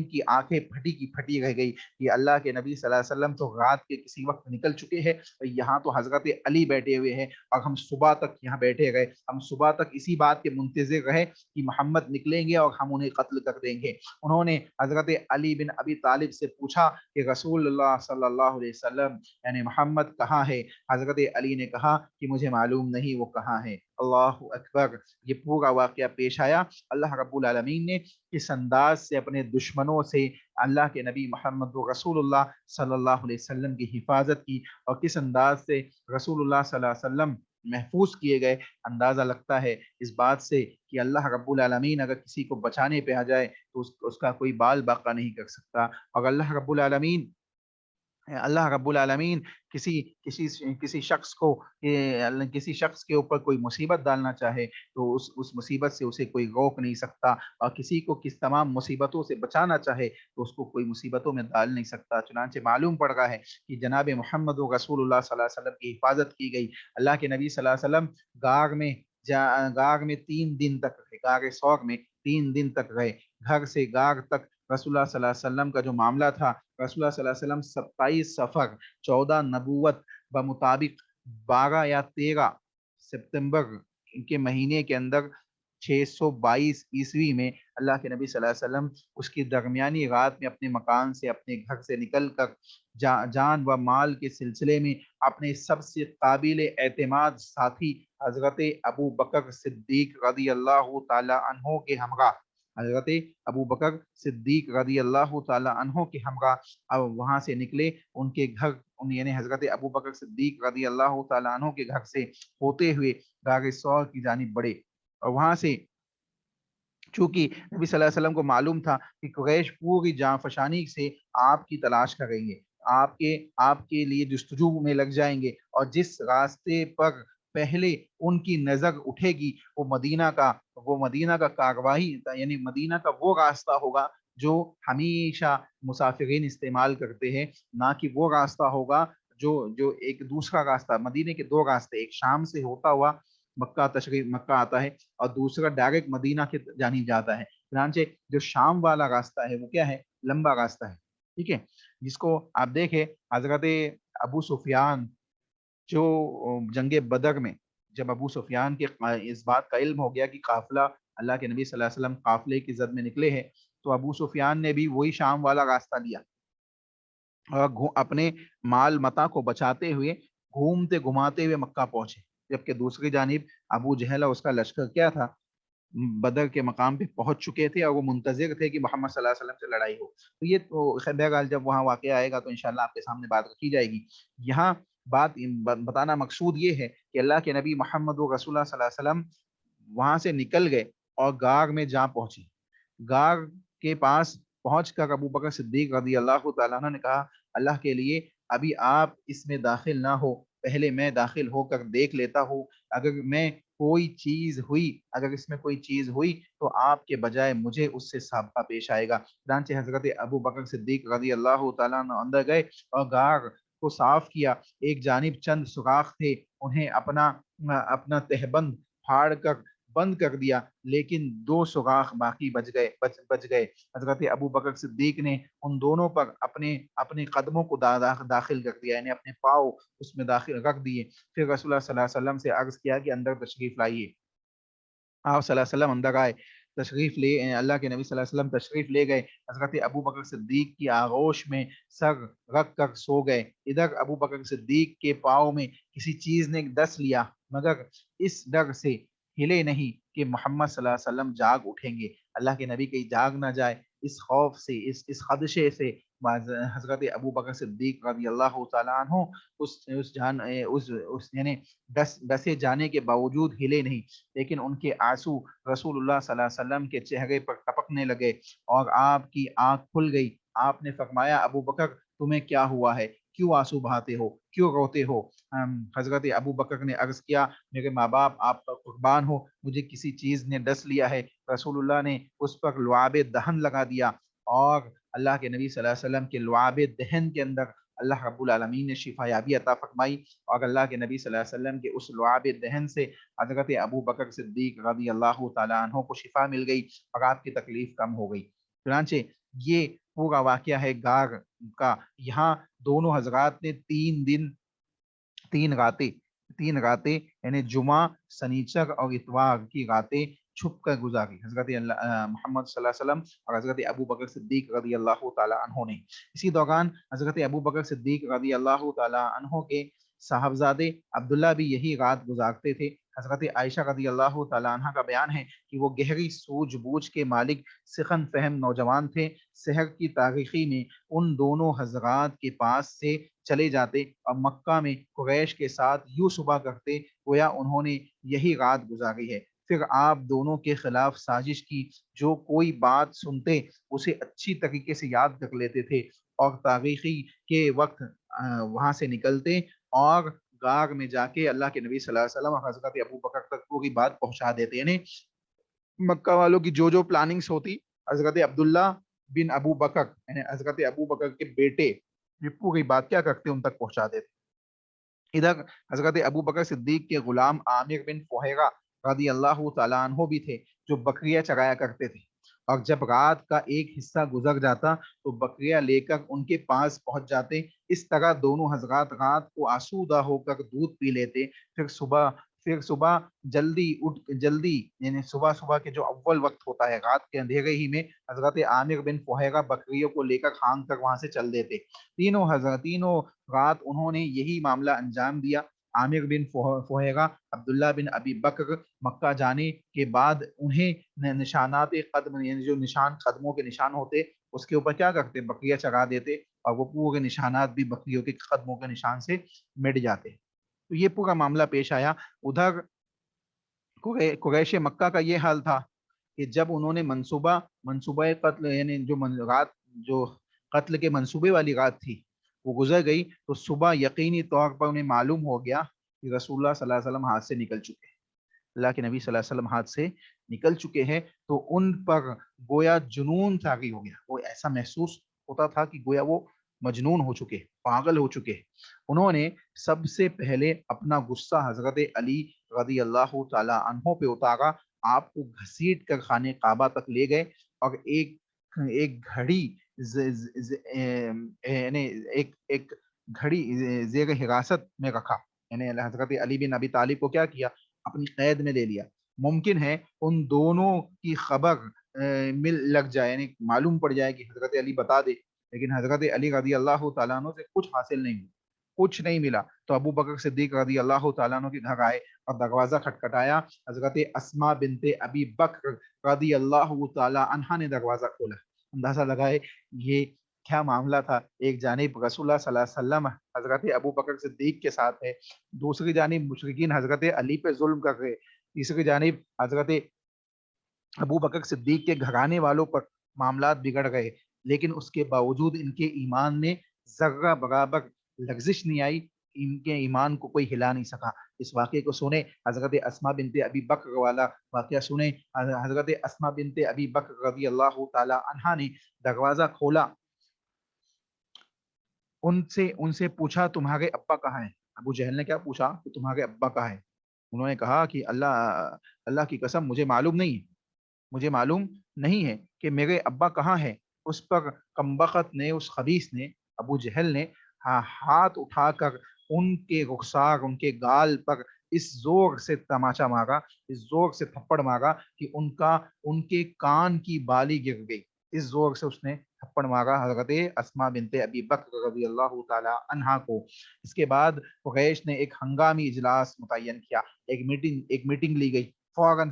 کی آنکھیں پھٹی رہ گئی کہ اللہ کے نبی صلی اللہ علیہ وسلم تو رات کے کسی وقت نکل چکے ہیں، یہاں تو حضرت علی بیٹھے ہوئے ہیں اور ہم صبح تک یہاں بیٹھے رہے، ہم صبح تک اسی بات کے منتظر رہے کہ محمد نکلیں گے اور ہم انہیں قتل کر دیں گے۔ انہوں نے حضرت علی بن ابی طالب سے پوچھا کہ رسول اللہ صلی اللہ علیہ وسلم یعنی محمد کہاں ہے؟ حضرت علی نے کہا کہ مجھے معلوم نہیں وہ کہاں ہے۔ اللہ اکبر، یہ پورا واقعہ پیش آیا۔ اللہ رب العالمین نے کس انداز سے اپنے دشمنوں سے اللہ کے نبی محمد رسول اللہ صلی اللہ علیہ وسلم کی حفاظت کی اور کس انداز سے رسول اللہ صلی اللہ علیہ وسلم محفوظ کیے گئے۔ اندازہ لگتا ہے اس بات سے کہ اللہ رب العالمین اگر کسی کو بچانے پہ آ جائے تو اس کا کوئی بال باقا نہیں کر سکتا، اور اللہ رب العالمین اللہ رب العالمین کسی کسی کسی شخص کو کسی شخص کے اوپر کوئی مصیبت ڈالنا چاہے تو اس مصیبت سے اسے کوئی روک نہیں سکتا، اور کسی کو کس تمام مصیبتوں سے بچانا چاہے تو اس کو کوئی مصیبتوں میں ڈال نہیں سکتا۔ چنانچہ معلوم پڑ رہا ہے کہ جناب محمد و رسول اللہ صلی اللہ علیہ وسلم کی حفاظت کی گئی۔ اللہ کے نبی صلی اللہ علیہ وسلم غار میں 3 دن تک رہے، غار ثور میں 3 دن تک رہے، گھر سے غار تک۔ رسول اللہ صلی اللہ علیہ وسلم کا جو معاملہ تھا، رسول اللہ صلی اللہ علیہ وسلم 27 سفر 14 نبوت بمطابق 12 یا 13 ستمبر کے مہینے کے اندر 622 عیسوی میں اللہ کے نبی صلی اللہ علیہ وسلم اس کی درمیانی رات میں اپنے مکان سے، اپنے گھر سے نکل کر جان و مال کے سلسلے میں اپنے سب سے قابل اعتماد ساتھی حضرت ابو بکر صدیق رضی اللہ تعالی عنہ کے ہمراہ، حضرت ابو بکر صدیق رضی اللہ تعالی عنہ کے ہمراہ اب وہاں سے نکلے۔ ان کے گھر یعنی حضرت ابو بکر صدیق رضی اللہ تعالی عنہ کے گھر سے ہوتے ہوئے غار ثور کی جانب بڑھے، اور وہاں سے چونکہ نبی صلی اللہ علیہ وسلم کو معلوم تھا کہ قریش پوری جان فشانی سے آپ کی تلاش کریں گے، آپ کے لیے جستجو میں لگ جائیں گے، اور جس راستے پر پہلے ان کی نظر اٹھے گی وہ مدینہ کا کارواہی یعنی مدینہ کا وہ راستہ ہوگا جو ہمیشہ مسافرین استعمال کرتے ہیں، نہ کہ وہ راستہ ہوگا جو ایک دوسرا راستہ۔ مدینے کے 2 راستے، ایک شام سے ہوتا ہوا مکہ آتا ہے، اور دوسرا ڈائریکٹ مدینہ کی جانب جاتا ہے۔ چنانچہ جو شام والا راستہ ہے وہ کیا ہے؟ لمبا راستہ ہے، ٹھیک ہے، جس کو آپ دیکھیں حضرت ابو سفیان جو جنگ بدر میں جب ابو سفیان کے اس بات کا علم ہو گیا کہ قافلہ اللہ کے نبی صلی اللہ علیہ وسلم قافلے کی زد میں نکلے ہیں، تو ابو سفیان نے بھی وہی شام والا راستہ لیا اور اپنے مال متا کو بچاتے ہوئے گھومتے گھماتے ہوئے مکہ پہنچے، جبکہ دوسری جانب ابو جہل اور اس کا لشکر کیا تھا؟ بدر کے مقام پہ پہنچ چکے تھے، اور وہ منتظر تھے کہ محمد صلی اللہ علیہ وسلم سے لڑائی ہو۔ تو یہ تو بہرحال جب وہاں واقعہ آئے گا تو انشاءاللہ آپ کے سامنے بات رکھی جائے گی۔ یہاں بتانا مقصود یہ ہے کہ اللہ کے نبی محمد و رسول اللہ صلی اللہ علیہ وسلم وہاں سے نکل گئے اور غار میں جا پہنچے۔ غار کے پاس پہنچ کر ابو بکر صدیق رضی اللہ تعالیٰ عنہ نے کہا، اللہ کے لیے ابھی آپ اس میں داخل نہ ہو، پہلے میں داخل ہو کر دیکھ لیتا ہوں، اگر اس میں کوئی چیز ہوئی تو آپ کے بجائے مجھے اس سے سابقہ پیش آئے گا۔ چنانچہ حضرت ابو بکر صدیق رضی اللہ تعالیٰ عنہ اندر گئے اور غار کو صاف کیا۔ ایک جانب چند سوراخ تھے، انہیں اپنا تہبند پھاڑ کر بند کر دیا، لیکن 2 سوراخ باقی بچ گئے۔ حضرت ابو بکر صدیق نے ان دونوں پر اپنے قدموں کو داخل کر دیا، یعنی اپنے پاؤں اس میں داخل رکھ دیے۔ پھر رسول اللہ صلی اللہ علیہ وسلم سے عرض کیا کہ اندر تشریف لائیے۔ آپ صلی اللہ علیہ وسلم اندر آئے، اللہ کے نبی صلی اللہ علیہ وسلم تشریف لے گئے، حضرت ابو بکر صدیق کی آغوش میں سر رکھ کر سو گئے۔ ادھر ابو بکر صدیق کے پاؤں میں کسی چیز نے ڈس لیا، مگر اس ڈر سے ہلے نہیں کہ محمد صلی اللہ علیہ وسلم جاگ اٹھیں گے، اللہ کے نبی کہیں جاگ نہ جائے، اس خوف سے، اس خدشے سے حضرت ابو بکر صدیق رضی اللہ تعالیٰ عنہ یعنی ڈسے جانے کے باوجود ہلے نہیں، لیکن ان کے آنسو رسول اللہ صلی اللہ علیہ وسلم کے چہرے پر ٹپکنے لگے اور آپ کی آنکھ کھل گئی۔ آپ نے فرمایا، ابو بکر تمہیں کیا ہوا ہے؟ کیوں آنسو بہاتے ہو؟ کیوں روتے ہو؟ حضرت ابو بکر نے عرض کیا، میرے ماں باپ آپ کا قربان ہو، مجھے کسی چیز نے ڈس لیا ہے۔ رسول اللہ نے اس پر لعاب دہن لگا دیا، اور اللہ کے نبی صلی اللہ علیہ وسلم کے لعاب دہن کے اندر اللہ رب العالمین نے شفا یابی عطا فرمائی، اور اللہ کے نبی صلی اللہ علیہ وسلم کے اس لعاب دہن سے حضرت ابو بکر صدیق رضی اللہ تعالیٰ عنہ کو شفا مل گئی اور آپ کی تکلیف کم ہو گئی۔ چنانچہ یہ پورا واقعہ ہے غار کا۔ یہاں دونوں حضرات نے 3 راتیں یعنی جمعہ، سنیچر اور اتوار کی راتیں چھپ کر گزاری، حضرت محمد صلی اللہ علیہ وسلم اور حضرت ابو بکر صدیق رضی اللہ تعالی عنہ نے۔ اسی دوران حضرت ابو بکر صدیق رضی اللہ تعالی عنہ کے صاحبزادے عبداللہ بھی یہی رات گزارتے تھے۔ حضرت عائشہ رضی اللہ تعالی عنہ کا بیان ہے کہ وہ گہری سوجھ بوجھ کے مالک سخن فہم نوجوان تھے۔ شہر کی تاریخی میں ان دونوں حضرات کے پاس سے چلے جاتے اور مکہ میں قریش کے ساتھ یوں صبح کرتے گویا انہوں نے یہی رات گزاری ہے۔ پھر آپ دونوں کے خلاف سازش کی، جو کوئی بات سنتے اسے اچھی طریقے سے یاد کر لیتے تھے اور تاریخی کے وقت وہاں سے نکلتے اور غار میں جا کے اللہ کے نبی صلی اللہ علیہ وسلم حضرت ابو بکر تک پوری بات پہنچا دیتے. یعنی مکہ والوں کی جو پلاننگز ہوتی، حضرت عبداللہ بن ابو بکر یعنی حضرت ابو بکر کے بیٹے یہ پوری بات کیا کرتے ان تک پہنچا دیتے. ادھر حضرت ابو بکر صدیق کے غلام عامر بن فہیرہ رضی اللہ تعالیٰ عنہ بھی تھے جو بکریاں چرایا کرتے تھے، اور جب رات کا ایک حصہ گزر جاتا تو بکریاں لے کر ان کے پاس پہنچ جاتے. اس طرح دونوں حضرات رات کو آسودہ ہو کر دودھ پی لیتے. پھر صبح جلدی یعنی صبح کے جو اول وقت ہوتا ہے رات کے اندھیرے ہی میں حضرت عامر بن فہیرہ بکریوں کو لے کر کھان کر وہاں سے چل دیتے. تینوں رات انہوں نے یہی معاملہ انجام دیا. عامر بن فہیرہ عبداللہ بن ابی بکر مکہ جانے کے بعد انہیں نشانات قدم یعنی جو قدموں کے نشان ہوتے اس کے اوپر کیا کرتے، بکریاں چرا دیتے، اور وہ پورے نشانات بھی بکریوں کے قدموں کے نشان سے مٹ جاتے. تو یہ پورا معاملہ پیش آیا. ادھر قریش مکہ کا یہ حال تھا کہ جب انہوں نے منصوبہ قتل یعنی جو قتل کے منصوبے والی رات تھی وہ گزر گئی، تو صبح یقینی طور پر انہیں معلوم ہو گیا کہ رسول اللہ صلی اللہ علیہ وسلم ہاتھ سے نکل چکے ہیں، اللہ کے نبی صلی اللہ علیہ وسلم ہاتھ سے نکل چکے ہیں. تو ان پر گویا جنون طاغی ہو گیا. وہ ایسا محسوس ہوتا تھا کہ گویا وہ مجنون ہو چکے، پاگل ہو چکے. انہوں نے سب سے پہلے اپنا غصہ حضرت علی رضی اللہ تعالی عنہ پہ اتارا. آپ کو گھسیٹ کر خانے کعبہ تک لے گئے اور ایک گھڑی یعنی ایک گھڑی زیر حراست میں رکھا. یعنی حضرت علی بن ابی طالب کو کیا کیا، اپنی قید میں لے لیا. ممکن ہے ان دونوں کی خبر لگ جائے، یعنی معلوم پڑ جائے کہ حضرت علی بتا دے، لیکن حضرت علی رضی اللہ تعالیٰ عنہ سے کچھ حاصل نہیں ہوا، کچھ نہیں ملا. تو ابو بکر صدیق رضی اللہ تعالیٰ عنہ کے گھر آئے اور دروازہ کھٹکھٹایا. حضرت اسما بنت ابی بکر رضی اللہ تعالیٰ عنہ نے دروازہ کھولا. اندازہ لگائے یہ کیا معاملہ تھا. ایک جانب رسول اللہ صلی اللہ علیہ وسلم حضرت ابو بکر صدیق کے ساتھ ہے، دوسری جانب مشرکین حضرت علی پہ ظلم کر رہے، تیسری جانب حضرت ابو بکر صدیق کے گھرانے والوں پر معاملات بگڑ گئے. لیکن اس کے باوجود ان کے ایمان میں ذرہ برابر لغزش نہیں آئی، ان کے ایمان کو کوئی ہلا نہیں سکا. اس واقعے کو سنیں، حضرت اسما بنت ابی بکر والا واقعہ سنیں. حضرت اسما بنت ابی بکر رضی اللہ تعالی عنہا نے دروازہ کھولا، ان سے پوچھا تمہارے ابا کہاں ہیں. ابو جہل نے کیا پوچھا کہ تمہارے ابا کہاں ہیں. انہوں نے کہا کہ اللہ کی قسم مجھے معلوم نہیں ہے کہ میرے ابا کہاں ہے. اس پر کمبخت نے، اس خبیث نے، ابو جہل نے ہاتھ اٹھا کر ان کے رخسار، ان کے گال پر اس زور سے تماچا مارا، اس زور سے تھپڑ مارا کہ ان کے کان کی بالی گر گئی. اس زور سے اس نے تھپڑ مارا حضرت اسما بنت ابی بکر رضی اللہ تعالی عنہا کو. اس کے بعد قریش نے ایک ہنگامی اجلاس متعین کیا، ایک میٹنگ لی گئی، فوراً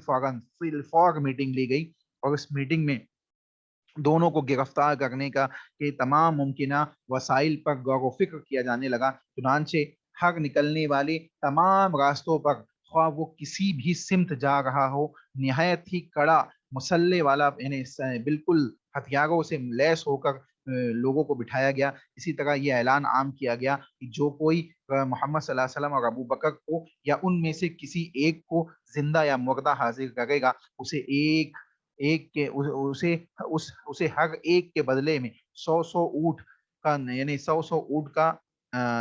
میٹنگ لی گئی، اور اس میٹنگ میں دونوں کو گرفتار کرنے کا کہ تمام ممکنہ وسائل پر غور و فکر کیا جانے لگا. چنانچہ ہر نکلنے والے تمام راستوں پر، خواہ وہ کسی بھی سمت جا رہا ہو، نہایت ہی کڑا مسلح والا یعنی بالکل ہتھیاروں سے لیس ہو کر لوگوں کو بٹھایا گیا. اسی طرح یہ اعلان عام کیا گیا کہ جو کوئی محمد صلی اللہ علیہ وسلم اور ابو بکر کو یا ان میں سے کسی ایک کو زندہ یا مردہ حاضر کرے گا، اسے ہر ایک کے بدلے میں 100 اونٹ کا یعنی 100 اونٹ کا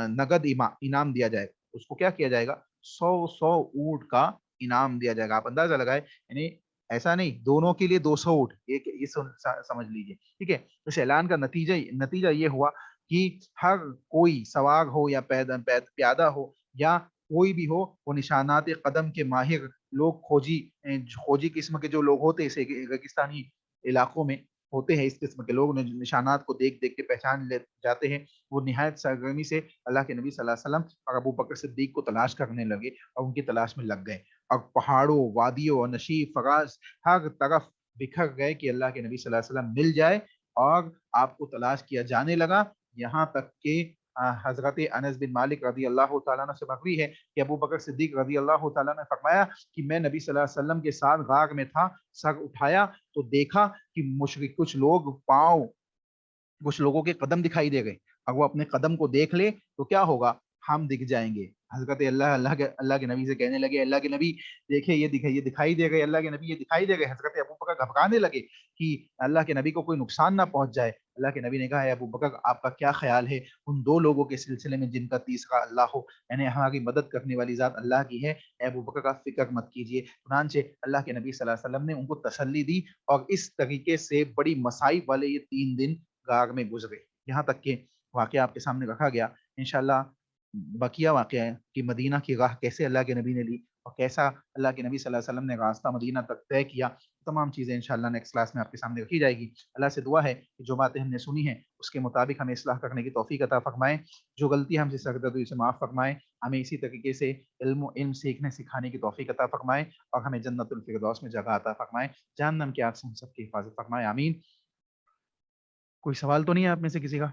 نگد انعام دیا جائے گا. اس کو کیا کیا جائے گا، 100 اونٹ کا انعام دیا جائے گا. آپ اندازہ لگائے، یعنی ایسا نہیں دونوں کے لیے 200 اونٹ، یہ سمجھ لیجئے. ٹھیک ہے. اس اعلان کا نتیجہ یہ ہوا کہ ہر کوئی سوار ہو یا پیادہ ہو یا کوئی بھی ہو، وہ نشانات قدم کے ماہر لوگ، کھوجی قسم کے جو لوگ ہوتے ہیں ریگستانی علاقوں میں ہوتے ہیں، اس قسم کے لوگ نشانات کو دیکھ کے پہچان لے جاتے ہیں. وہ نہایت سرگرمی سے اللہ کے نبی صلی اللہ علیہ وسلم اور ابو بکر صدیق کو تلاش کرنے لگے اور ان کی تلاش میں لگ گئے، اور پہاڑوں، وادیوں اور نشیب فراز ہر طرف بکھر گئے کہ اللہ کے نبی صلی اللہ علیہ وسلم مل جائے، اور آپ کو تلاش کیا جانے لگا. یہاں تک کہ حضرت انس بن مالک رضی اللہ تعالیٰ عنہ سے مروی ہے کہ ابو بکر صدیق رضی اللہ تعالیٰ نے فرمایا کہ میں نبی صلی اللہ علیہ وسلم کے ساتھ غار میں تھا، سر اٹھایا تو دیکھا کہ مشرک کچھ لوگ پاؤں کچھ لوگوں کے قدم دکھائی دے گئے، اگر وہ اپنے قدم کو دیکھ لے تو کیا ہوگا؟ ہم دکھ جائیں گے۔ حضرت اللہ کے نبی سے کہنے لگے، اللہ کے نبی دیکھے یہ دکھائی دے گئے، اللہ کے نبی یہ دکھائی دے گئے۔ حضرت ابوبکر گھبرانے لگے کہ اللہ کے نبی کو کوئی نقصان نہ پہنچ جائے۔ اللہ کے نبی نے کہا، اے ابوبکر آپ کا کیا خیال ہے ان دو لوگوں کے سلسلے میں جن کا تیسرا اللہ ہو، یعنی ہماری مدد کرنے والی ذات اللہ کی ہے، اے ابوبکر کا فکر مت کیجیے۔ چنانچہ اللہ کے نبی صلی اللہ علیہ وسلم نے ان کو تسلی دی، اور اس طریقے سے بڑی مصائب والے یہ 3 دن غار میں گزرے، یہاں تک کہ واقعہ آپ کے سامنے رکھا گیا۔ انشاءاللہ بقیہ واقعہ ہے کہ مدینہ کی راہ کیسے اللہ کے نبی نے لی، اور کیسا اللہ کے نبی صلی اللہ علیہ وسلم نے راستہ مدینہ تک طے کیا، تمام چیزیں انشاءاللہ نیکسٹ کلاس میں آپ کے سامنے رکھی جائے گی۔ اللہ سے دعا ہے کہ جو باتیں ہم نے سنی ہیں اس کے مطابق ہمیں اصلاح کرنے کی توفیق عطا فرمائے، جو غلطی ہم سے سرزد ہوئی اسے معاف فرمائے، ہمیں اسی طریقے سے علم سیکھنے سکھانے کی توفیق عطا فرمائے، اور ہمیں جنت الفردوس میں جگہ عطا فرمائے، جہنم کی آگ سے ہم سب کی حفاظت فرمائے، آمین۔ کوئی سوال تو نہیں ہے آپ میں سے کسی کا؟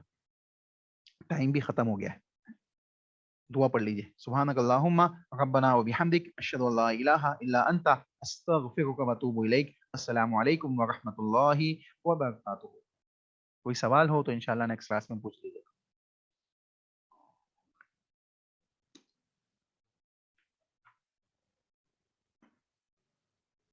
ٹائم بھی ختم ہو گیا ہے، دعا پڑھ لیجیے۔ سبحانک اللہم ربنا و بحمدک اشہد ان لا الہ الا انت استغفرک و اتوب الیک۔ السلام علیکم ورحمۃ اللہ وبرکاتہ۔ کوئی سوال ہو تو انشاءاللہ نیکسٹ کلاس میں پوچھ لیجیے۔